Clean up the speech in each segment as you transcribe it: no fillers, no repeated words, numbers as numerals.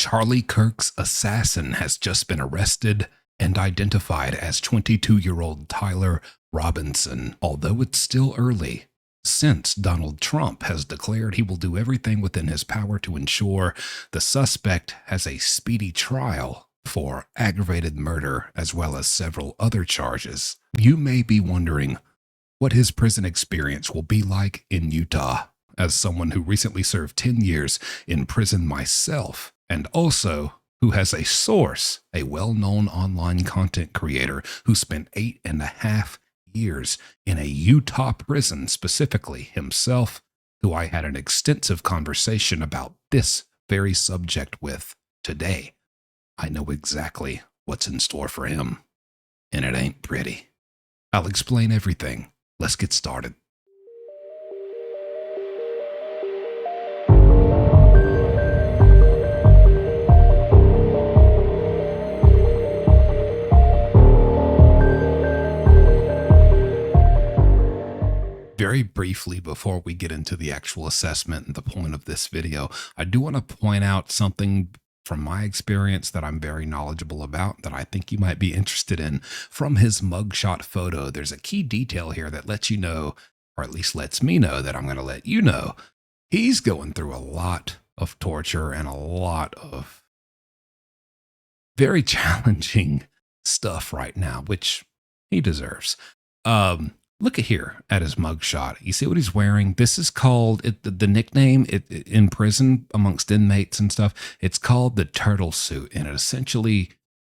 Charlie Kirk's assassin has just been arrested and identified as 22-year-old Tyler Robinson, although it's still early, since Donald Trump has declared he will do everything within his power to ensure the suspect has a speedy trial for aggravated murder as well as several other charges. You may be wondering what his prison experience will be like in Utah. As someone who recently served 10 years in prison myself, and also who has a source, a well-known online content creator who spent 8.5 years in a Utah prison, specifically himself, who I had an extensive conversation about this very subject with today. I know exactly what's in store for him, and it ain't pretty. I'll explain everything. Let's get started. Very briefly, before we get into the actual assessment and the point of this video, I do want to point out something from my experience that I'm very knowledgeable about that I think you might be interested in. From his mugshot photo, there's a key detail here that lets you know, or at least lets me know that I'm going to let you know, he's going through a lot of torture and a lot of very challenging stuff right now, which he deserves. Look at here at his mugshot. You see what he's wearing? This is called, the nickname in prison amongst inmates and stuff, it's called the turtle suit. And it essentially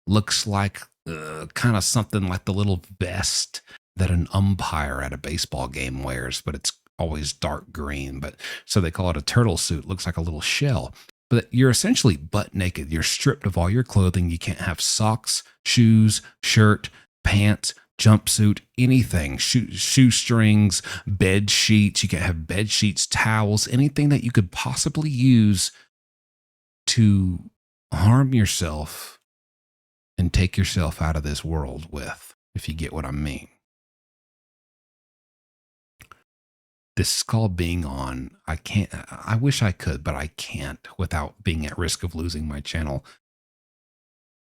looks like kind of something like the little vest that an umpire at a baseball game wears, but it's always dark green. But so they call it a turtle suit. Looks like a little shell. But you're essentially butt naked. You're stripped of all your clothing. You can't have socks, shoes, shirt, pants, jumpsuit, anything, shoestrings, bed sheets. You can have bed sheets, towels, anything that you could possibly use to harm yourself and take yourself out of this world with, if you get what I mean. This is called being on. I wish I could, but I can't without being at risk of losing my channel.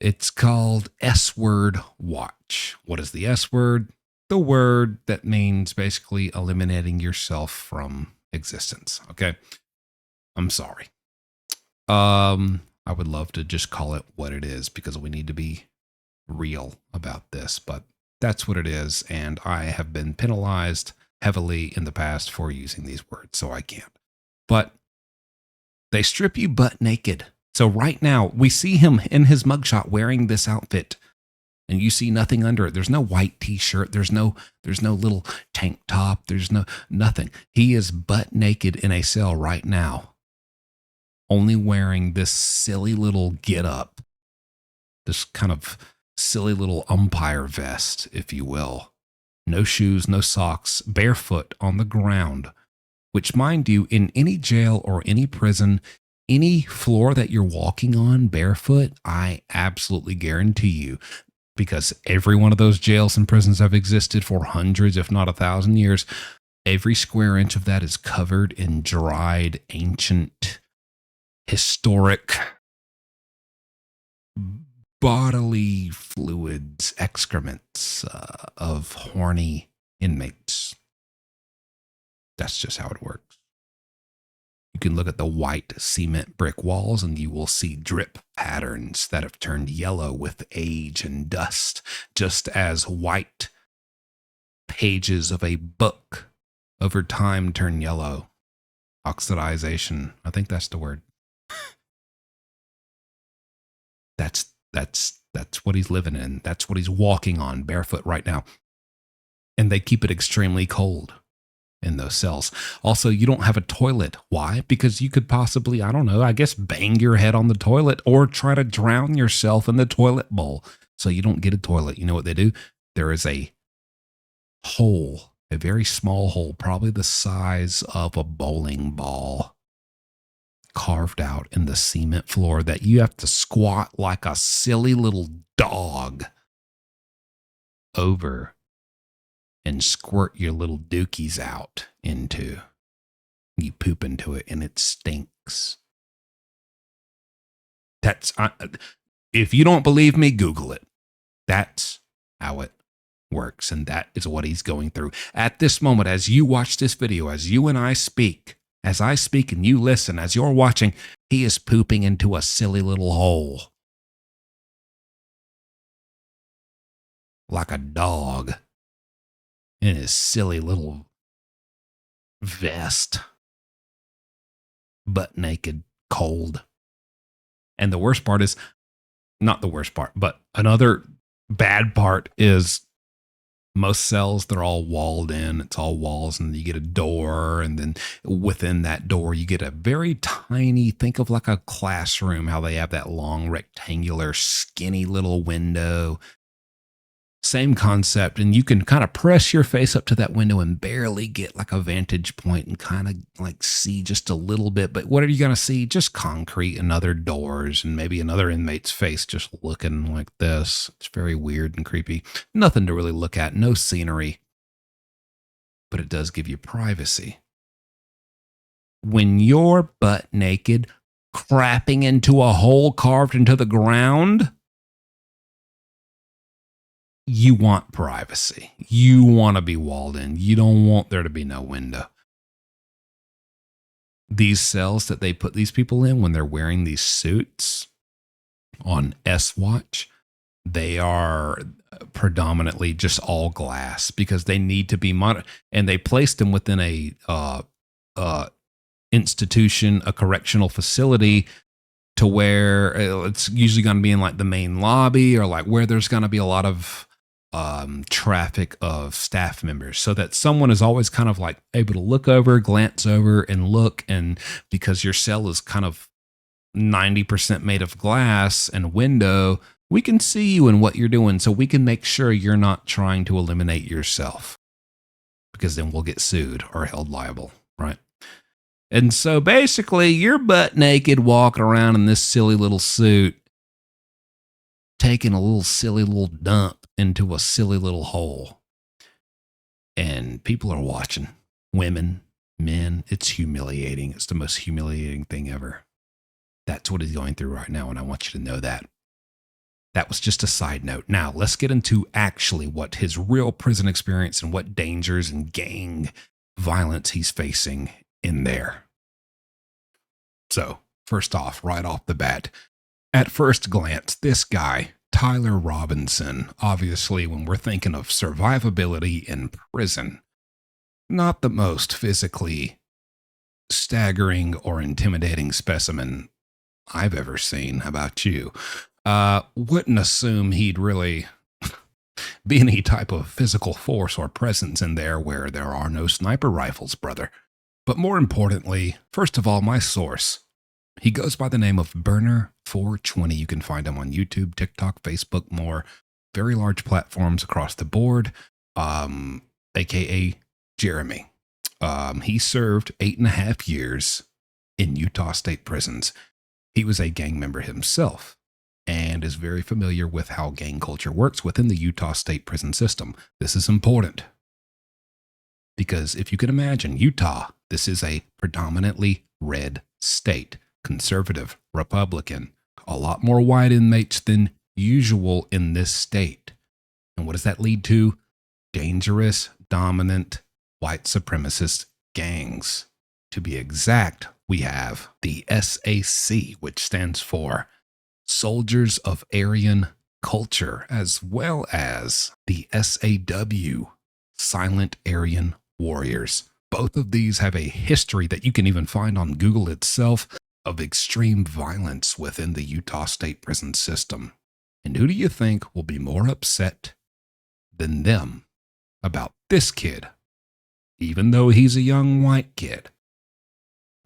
It's called S-word watch. What is the S-word? The word that means basically eliminating yourself from existence. Okay. I'm sorry. I would love to just call it what it is because we need to be real about this, but that's what it is. And I have been penalized heavily in the past for using these words, so I can't. But they strip you butt naked. So right now, we see him in his mugshot wearing this outfit, and you see nothing under it. There's no white t-shirt. There's no little tank top. There's nothing. He is butt naked in a cell right now, only wearing this silly little get-up, this kind of silly little umpire vest, if you will. No shoes, no socks, barefoot on the ground, which, mind you, in any jail or any prison, any floor that you're walking on barefoot, I absolutely guarantee you, because every one of those jails and prisons have existed for hundreds, if not 1,000 years, every square inch of that is covered in dried, ancient, historic, bodily fluids, excrements of horny inmates. That's just how it works. You can look at the white cement brick walls and you will see drip patterns that have turned yellow with age and dust, just as white pages of a book over time turn yellow. Oxidization. I think that's the word. That's what he's living in. That's what he's walking on barefoot right now. And they keep it extremely cold in those cells. Also, you don't have a toilet. Why? Because you could possibly, I don't know, I guess bang your head on the toilet or try to drown yourself in the toilet bowl. So you don't get a toilet. You know what they do? There is a hole, a very small hole, probably the size of a bowling ball, carved out in the cement floor that you have to squat like a silly little dog over and squirt your little dookies out into. You poop into it and it stinks. That's if you don't believe me, Google it. That's how it works, and that is what he's going through at this moment. As you watch this video, as you and I speak, as I speak and you listen, as you're watching, he is pooping into a silly little hole like a dog in his silly little vest, butt naked, cold. And the worst part is, not the worst part, but another bad part is most cells, they're all walled in. It's all walls, and you get a door, and then within that door, you get a very tiny, think of like a classroom, how they have that long, rectangular, skinny little window. Same concept, and you can kind of press your face up to that window and barely get like a vantage point and kind of like see just a little bit. But what are you going to see? Just concrete and other doors and maybe another inmate's face just looking like this. It's very weird and creepy. Nothing to really look at, no scenery, but it does give you privacy. When you're butt naked, crapping into a hole carved into the ground, you want privacy. You want to be walled in. You don't want there to be no window. These cells that they put these people in when they're wearing these suits on S-Watch, they are predominantly just all glass because they need to be monitored. And they placed them within a institution, a correctional facility, to where it's usually going to be in like the main lobby or like where there's going to be a lot of traffic of staff members, so that someone is always kind of like able to look over, glance over and look. And because your cell is kind of 90% made of glass and window, we can see you and what you're doing. So we can make sure you're not trying to eliminate yourself, because then we'll get sued or held liable. Right. And so basically you're butt naked walking around in this silly little suit, taking a little silly little dump into a silly little hole. And people are watching. Women, men, it's humiliating. It's the most humiliating thing ever. That's what he's going through right now, and I want you to know that. That was just a side note. Now, let's get into actually what his real prison experience and what dangers and gang violence he's facing in there. So, first off, right off the bat, at first glance, this guy, Tyler Robinson, obviously when we're thinking of survivability in prison, not the most physically staggering or intimidating specimen I've ever seen. How about you? Wouldn't assume he'd really be any type of physical force or presence in there where there are no sniper rifles, brother. But more importantly, first of all, my source. He goes by the name of Burner420. You can find him on YouTube, TikTok, Facebook, more very large platforms across the board, aka Jeremy. He served 8.5 years in Utah state prisons. He was a gang member himself and is very familiar with how gang culture works within the Utah state prison system. This is important because if you can imagine, Utah, this is a predominantly red state. Conservative, Republican, a lot more white inmates than usual in this state. And what does that lead to? Dangerous, dominant, white supremacist gangs. To be exact, we have the SAC, which stands for Soldiers of Aryan Culture, as well as the SAW, Silent Aryan Warriors. Both of these have a history that you can even find on Google itself of extreme violence within the Utah state prison system. And who do you think will be more upset than them about this kid, even though he's a young white kid?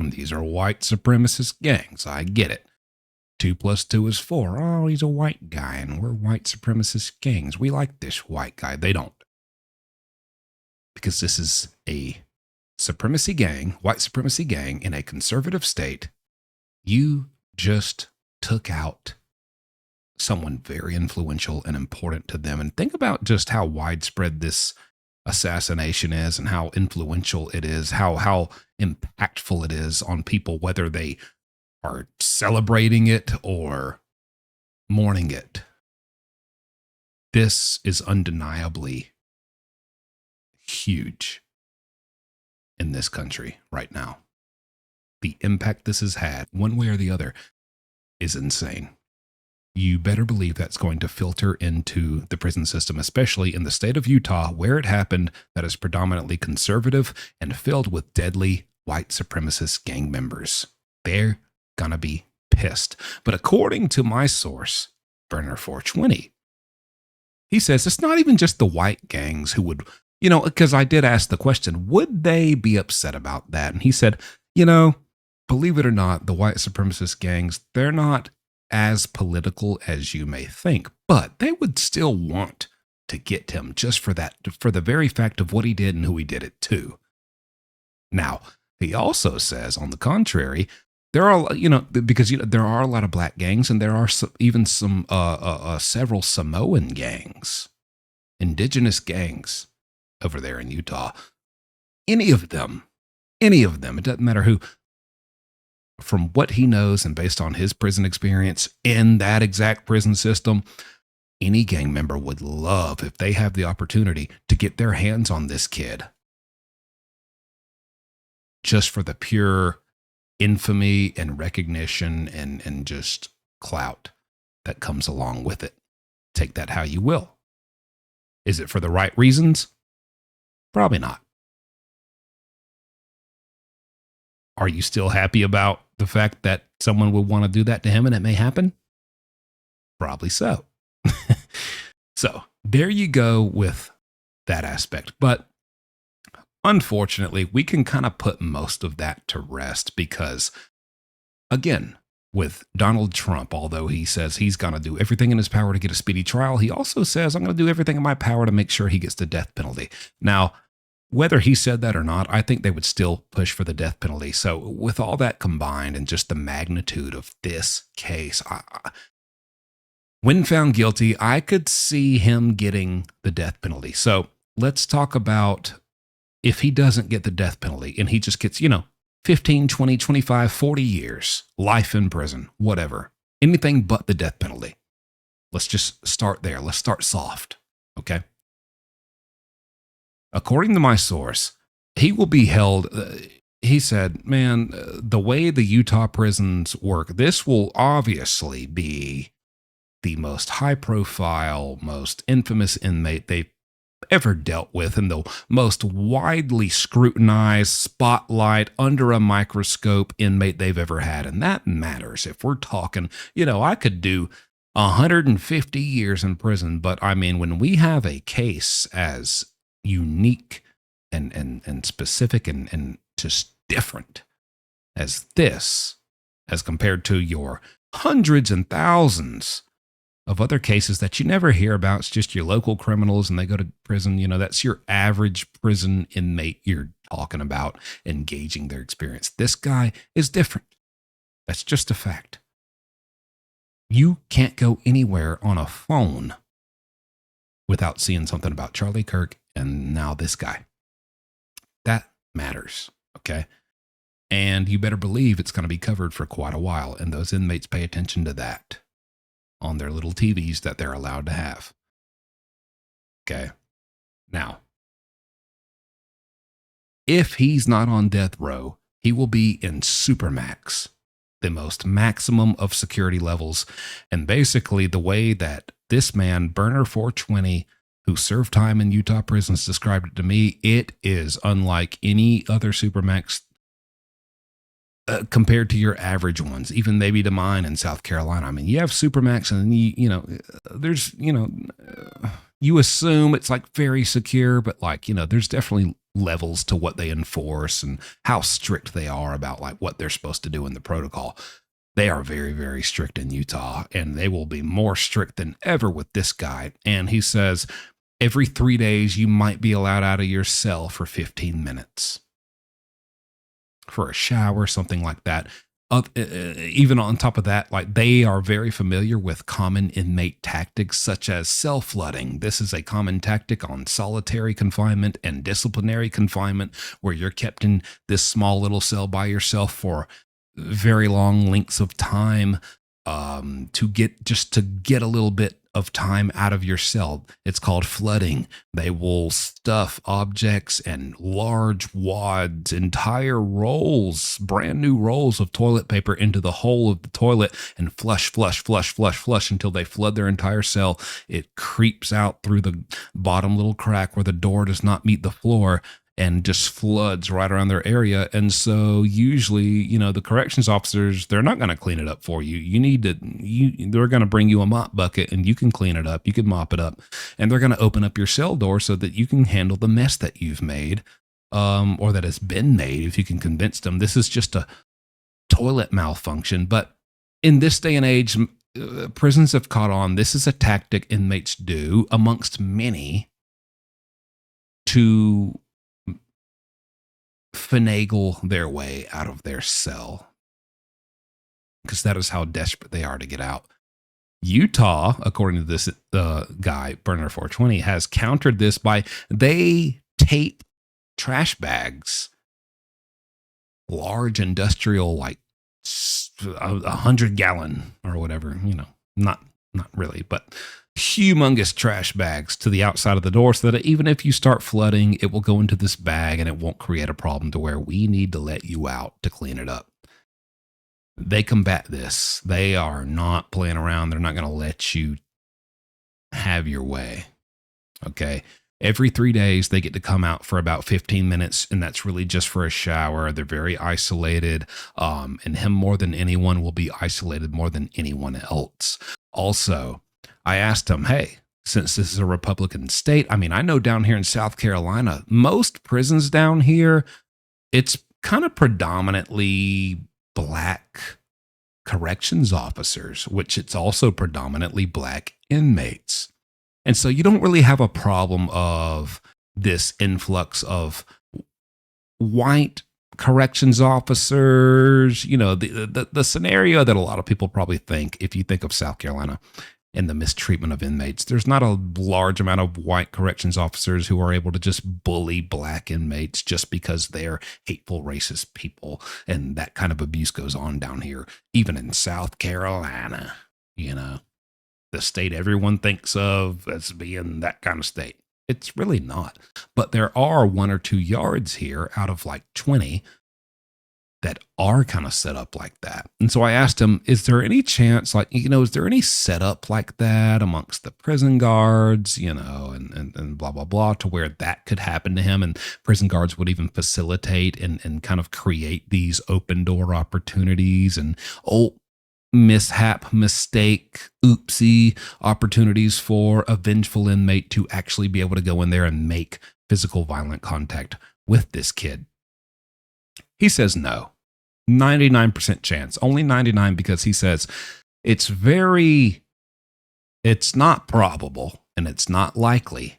And these are white supremacist gangs, I get it. 2 + 2 is 4. Oh, he's a white guy, and we're white supremacist gangs. We like this white guy. They don't. Because this is a supremacy gang, white supremacy gang in a conservative state. You just took out someone very influential and important to them. And think about just how widespread this assassination is and how influential it is, how impactful it is on people, whether they are celebrating it or mourning it. This is undeniably huge in this country right now. The impact this has had, one way or the other, is insane. You better believe that's going to filter into the prison system, especially in the state of Utah, where it happened, that is predominantly conservative and filled with deadly white supremacist gang members. They're gonna be pissed. But according to my source, Burner 420, he says it's not even just the white gangs who would, because I did ask the question, would they be upset about that? And he said, believe it or not, the white supremacist gangs, they're not as political as you may think, but they would still want to get him just for that, for the very fact of what he did and who he did it to. Now, he also says, on the contrary, there are, because there are a lot of black gangs, and there are even some several Samoan gangs, indigenous gangs over there in Utah. Any of them, it doesn't matter who. From what he knows and based on his prison experience in that exact prison system, any gang member would love, if they have the opportunity, to get their hands on this kid. Just for the pure infamy and recognition and just clout that comes along with it. Take that how you will. Is it for the right reasons? Probably not. Are you still happy about the fact that someone would want to do that to him and it may happen? Probably so. So there you go with that aspect. But unfortunately, we can kind of put most of that to rest because, again, with Donald Trump, although he says he's going to do everything in his power to get a speedy trial, he also says, I'm going to do everything in my power to make sure he gets the death penalty. Now, whether he said that or not, I think they would still push for the death penalty. So with all that combined and just the magnitude of this case, when found guilty, I could see him getting the death penalty. So let's talk about if he doesn't get the death penalty and he just gets, 15, 20, 25, 40 years, life in prison, whatever, anything but the death penalty. Let's just start there. Let's start soft. Okay. According to my source, he will be held. He said, man, the way the Utah prisons work, this will obviously be the most high profile, most infamous inmate they've ever dealt with, and the most widely scrutinized, spotlight, under a microscope inmate they've ever had. And that matters. If we're talking, I could do 150 years in prison, but I mean, when we have a case as unique and specific and just different as this, as compared to your hundreds and thousands of other cases that you never hear about. It's just your local criminals and they go to prison. That's your average prison inmate you're talking about engaging their experience. This guy is different. That's just a fact. You can't go anywhere on a phone without seeing something about Charlie Kirk and now this guy. That matters, okay? And you better believe it's going to be covered for quite a while, and those inmates pay attention to that on their little TVs that they're allowed to have. Okay? Now, if he's not on death row, he will be in Supermax, the most maximum of security levels. And basically, the way that this man, Burner 420, who served time in Utah prisons, described it to me, it is unlike any other Supermax compared to your average ones, even maybe to mine in South Carolina. I mean, you have Supermax and there's, you assume it's like very secure, but there's definitely levels to what they enforce and how strict they are about like what they're supposed to do in the protocol. They are very, very strict in Utah, and they will be more strict than ever with this guy. And he says every 3 days you might be allowed out of your cell for 15 minutes for a shower, something like that. Even on top of that, they are very familiar with common inmate tactics such as cell flooding. This is a common tactic on solitary confinement and disciplinary confinement, where you're kept in this small little cell by yourself for very long lengths of time to get a little bit of time out of your cell. It's called flooding. They will stuff objects and large wads, entire rolls, brand new rolls of toilet paper into the hole of the toilet and flush, flush, flush, flush, flush until they flood their entire cell. It creeps out through the bottom little crack where the door does not meet the floor and just floods right around their area. And so usually, the corrections officers, they're not going to clean it up for you. They're going to bring you a mop bucket and you can clean it up. You can mop it up, and they're going to open up your cell door so that you can handle the mess that you've made, or that has been made. If you can convince them this is just a toilet malfunction. But in this day and age, prisons have caught on. This is a tactic inmates do amongst many to finagle their way out of their cell, because that is how desperate they are to get out. Utah, according to this guy, Burner 420, has countered this by they tape trash bags, large industrial, like 100-gallon or whatever, not really, but humongous trash bags to the outside of the door so that even if you start flooding, it will go into this bag and it won't create a problem to where we need to let you out to clean it up. They combat this. They are not playing around. They're not going to let you have your way. Okay. Every 3 days, they get to come out for about 15 minutes, and that's really just for a shower. They're very isolated, and him more than anyone will be isolated more than anyone else. Also, I asked him, hey, since this is a Republican state, I know down here in South Carolina, most prisons down here, it's kind of predominantly black corrections officers, which it's also predominantly black inmates. And so you don't really have a problem of this influx of white corrections officers. The scenario that a lot of people probably think, if you think of South Carolina and the mistreatment of inmates, there's not a large amount of white corrections officers who are able to just bully black inmates just because they're hateful, racist people. And that kind of abuse goes on down here, even in South Carolina, the state everyone thinks of as being that kind of state. It's really not. But there are 1 or 2 yards here out of like 20 that are kind of set up like that. And so I asked him, is there any chance, is there any setup like that amongst the prison guards, and blah, blah, blah, to where that could happen to him, and prison guards would even facilitate and kind of create these open door opportunities and, mishap, mistake, oopsie opportunities for a vengeful inmate to actually be able to go in there and make physical violent contact with this kid. He says no. 99% chance. Only 99, because he says it's not probable and it's not likely,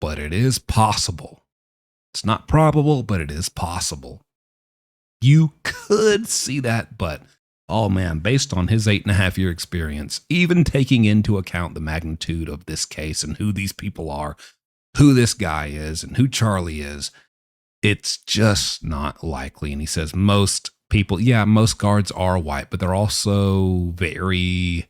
but it is possible. It's not probable, but it is possible. You could see that, but oh man, based on his 8.5-year experience, even taking into account the magnitude of this case and who these people are, who this guy is and who Charlie is, it's just not likely. And he says most guards are white, but they're also the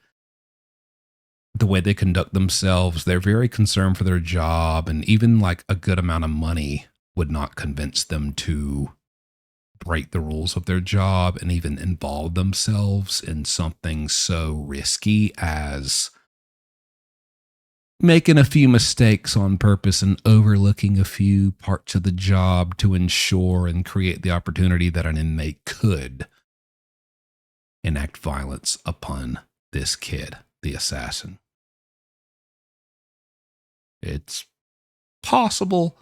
way they conduct themselves, they're very concerned for their job, and even like a good amount of money would not convince them to break the rules of their job and even involve themselves in something so risky as making a few mistakes on purpose and overlooking a few parts of the job to ensure and create the opportunity that an inmate could enact violence upon this kid, the assassin. It's possible,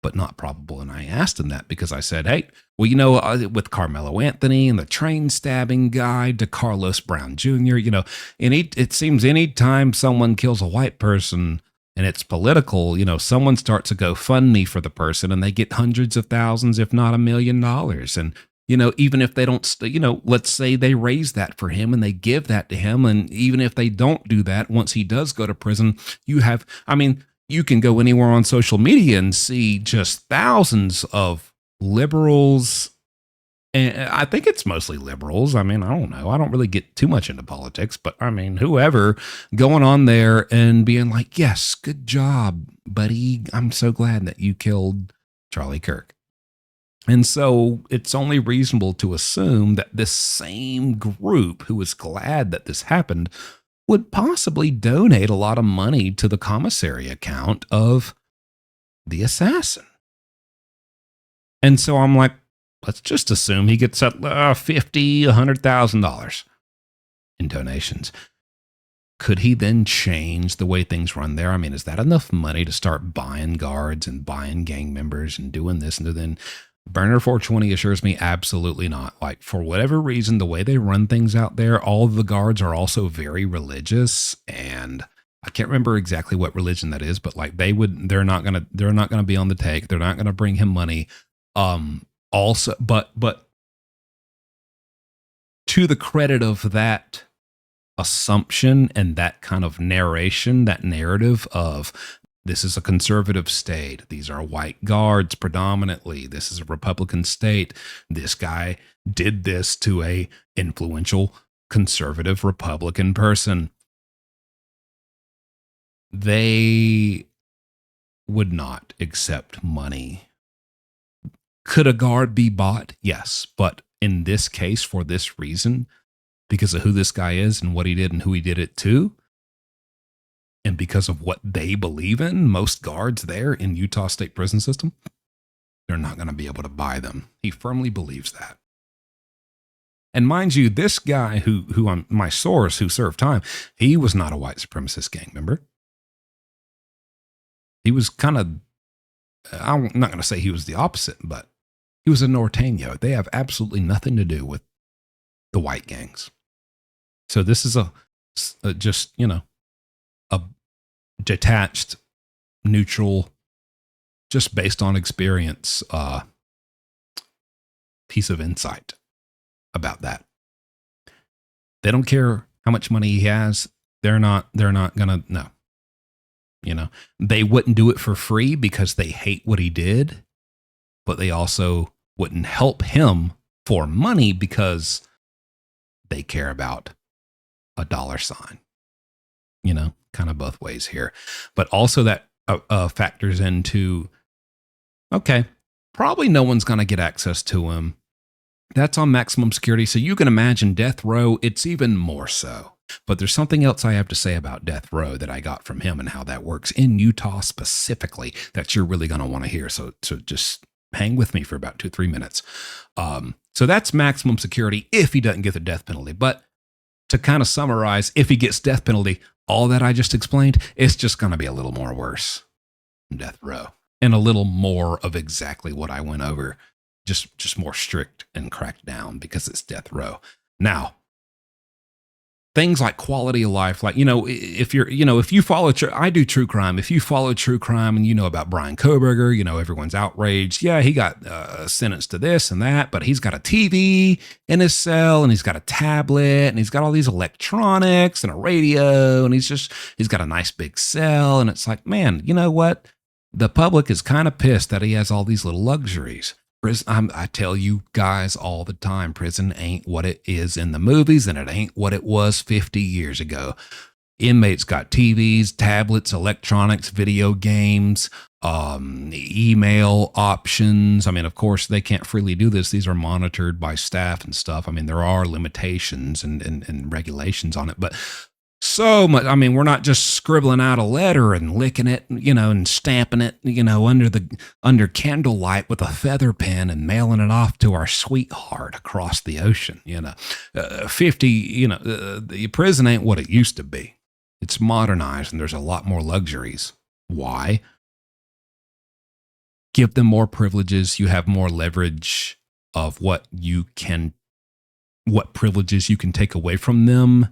but not probable. And I asked him that because I said, hey, well, with Carmelo Anthony and the train stabbing guy to Carlos Brown Jr., it seems anytime someone kills a white person and it's political, someone starts a GoFundMe for the person and they get hundreds of thousands, if not $1 million. And, even if they don't, let's say they raise that for him and they give that to him. And even if they don't do that, once he does go to prison, you can go anywhere on social media and see just thousands of liberals And I think it's mostly liberals. I mean, I don't know. I don't really get too much into politics, but I mean, whoever going on there and being like, yes, good job, buddy. I'm so glad that you killed Charlie Kirk. And so it's only reasonable to assume that this same group who was glad that this happened would possibly donate a lot of money to the commissary account of the assassin. And so I'm like, let's just assume he gets up $50,000, $100,000 in donations. Could he then change the way things run there? I mean, is that enough money to start buying guards and buying gang members and doing this and then? Burner 420 assures me absolutely not. Like, for whatever reason, the way they run things out there, all of the guards are also very religious, and I can't remember exactly what religion that is, but like they're not gonna be on the take. They're not gonna bring him money. Also, but to the credit of that assumption and that kind of narration, that narrative of this is a conservative state. These are white guards predominantly. This is a Republican state. This guy did this to a influential conservative Republican person. They would not accept money. Could a guard be bought? Yes. But in this case, for this reason, because of who this guy is and what he did and who he did it to, and because of what they believe in, most guards there in Utah State prison system, they're not going to be able to buy them. He firmly believes that. And mind you, this guy who I'm my source who served time, he was not a white supremacist gang member. He was kind of, I'm not going to say he was the opposite, but he was a Norteño. They have absolutely nothing to do with the white gangs. So this is a just, a detached, neutral, just based on experience, piece of insight about that. They don't care how much money he has. They're not gonna, no. They wouldn't do it for free because they hate what he did, but they also wouldn't help him for money because they care about a dollar sign. Kind of both ways here. But also that factors into, okay, probably no one's going to get access to him. That's on maximum security. So you can imagine death row, it's even more so. But there's something else I have to say about death row that I got from him and how that works in Utah specifically that you're really going to want to hear. So just hang with me for about 2-3 minutes. So that's maximum security if he doesn't get the death penalty. But to kind of summarize, if he gets death penalty, all that I just explained, it's just going to be a little more worse than death row and a little more of exactly what I went over, just more strict and cracked down because it's death row. Now, things like quality of life, like, if you follow, I do true crime. If you follow true crime and you know about Brian Koberger, everyone's outraged. Yeah, he got sentenced to this and that, but he's got a TV in his cell and he's got a tablet and he's got all these electronics and a radio and he's got a nice big cell. And it's like, man, you know what? The public is kind of pissed that he has all these little luxuries. I tell you guys all the time, prison ain't what it is in the movies, and it ain't what it was 50 years ago. Inmates got TVs, tablets, electronics, video games, email options. I mean, of course, they can't freely do this. These are monitored by staff and stuff. I mean, there are limitations and regulations on it, but so much. I mean, we're not just scribbling out a letter and licking it, and stamping it, under candlelight with a feather pen and mailing it off to our sweetheart across the ocean. 50, the prison ain't what it used to be. It's modernized and there's a lot more luxuries. Why? Give them more privileges. You have more leverage of what privileges you can take away from them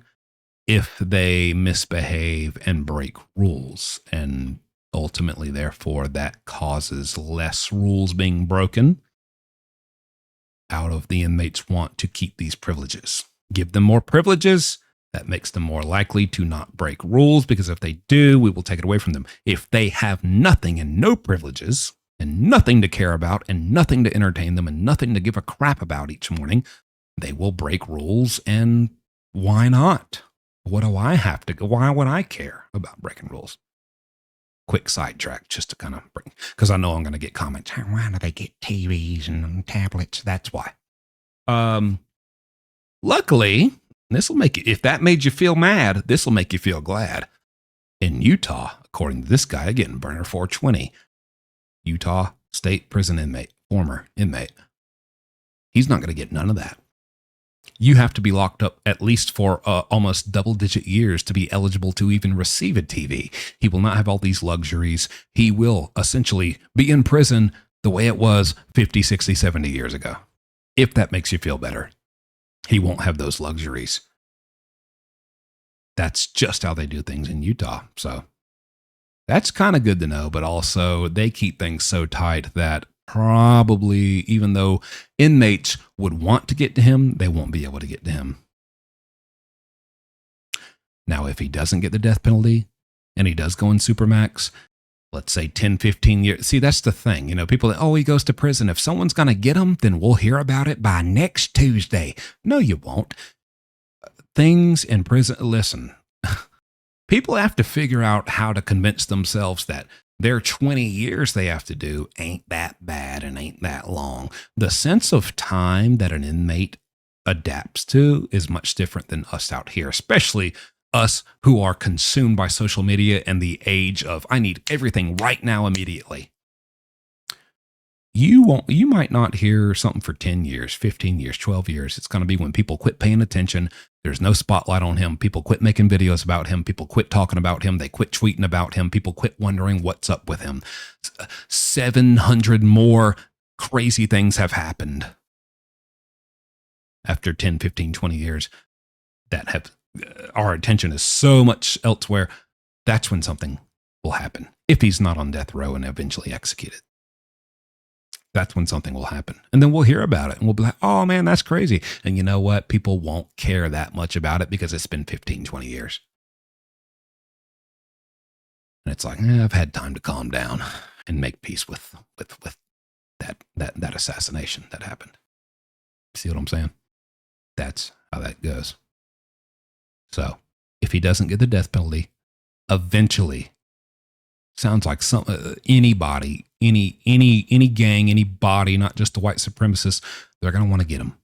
if they misbehave and break rules. And ultimately, therefore, that causes less rules being broken out of the inmates want to keep these privileges. Give them more privileges. That makes them more likely to not break rules, because if they do, we will take it away from them. If they have nothing and no privileges, and nothing to care about and nothing to entertain them and nothing to give a crap about each morning, they will break rules. And why not? What do I have to go? Why would I care about breaking rules? Quick sidetrack just to kind of bring, because I know I'm going to get comments. Why do they get TVs and tablets? That's why. Luckily, this will make you, if that made you feel mad, this will make you feel glad. In Utah, according to this guy, again, Burner 420, Utah State Prison inmate, former inmate, he's not going to get none of that. You have to be locked up at least for almost double-digit years to be eligible to even receive a TV. He will not have all these luxuries. He will essentially be in prison the way it was 50, 60, 70 years ago. If that makes you feel better, he won't have those luxuries. That's just how they do things in Utah. So that's kind of good to know, but also they keep things so tight that probably, even though inmates would want to get to him, they won't be able to get to him. Now, if he doesn't get the death penalty and he does go in Supermax, let's say 10, 15 years. See, that's the thing. You know, people, he goes to prison. If someone's going to get him, then we'll hear about it by next Tuesday. No, you won't. Things in prison, listen, people have to figure out how to convince themselves that their 20 years they have to do ain't that bad and ain't that long. The sense of time that an inmate adapts to is much different than us out here, especially us who are consumed by social media and the age of, I need everything right now, immediately. You might not hear something for 10 years, 15 years, 12 years. It's going to be when people quit paying attention. There's no spotlight on him. People quit making videos about him. People quit talking about him. They quit tweeting about him. People quit wondering what's up with him. 700 more crazy things have happened after 10, 15, 20 years that have, our attention is so much elsewhere. That's when something will happen. If he's not on death row and eventually executed. That's when something will happen. And then we'll hear about it and we'll be like, oh man, that's crazy. And you know what? People won't care that much about it because it's been 15, 20 years. And it's like, I've had time to calm down and make peace with that assassination that happened. See what I'm saying? That's how that goes. So if he doesn't get the death penalty, eventually, sounds like anybody, any gang, anybody, not just the white supremacists, they're going to want to get him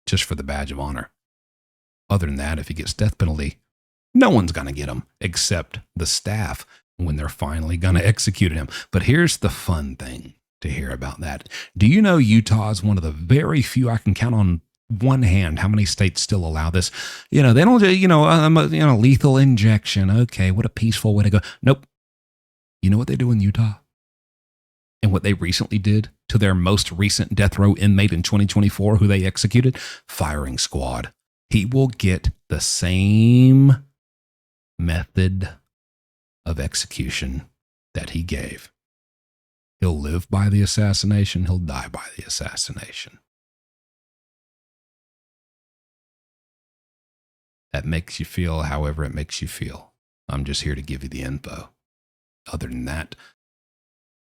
just for the badge of honor. Other than that, if he gets death penalty, no one's going to get him except the staff when they're finally going to execute him. But here's the fun thing to hear about that. Do you know Utah is one of the very few, I can count on one hand how many states still allow this? You know, they don't do, lethal injection. Okay, what a peaceful way to go. Nope. You know what they do in Utah? And what they recently did to their most recent death row inmate in 2024 who they executed? Firing squad. He will get the same method of execution that he gave. He'll live by the assassination. He'll die by the assassination. That makes you feel however it makes you feel. I'm just here to give you the info. Other than that,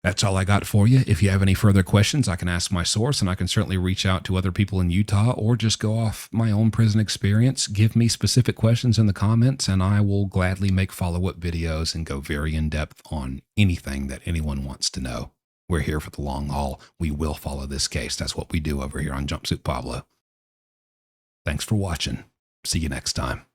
that's all I got for you. If you have any further questions, I can ask my source, and I can certainly reach out to other people in Utah or just go off my own prison experience. Give me specific questions in the comments, and I will gladly make follow-up videos and go very in-depth on anything that anyone wants to know. We're here for the long haul. We will follow this case. That's what we do over here on Jumpsuit Pablo. Thanks for watching. See you next time.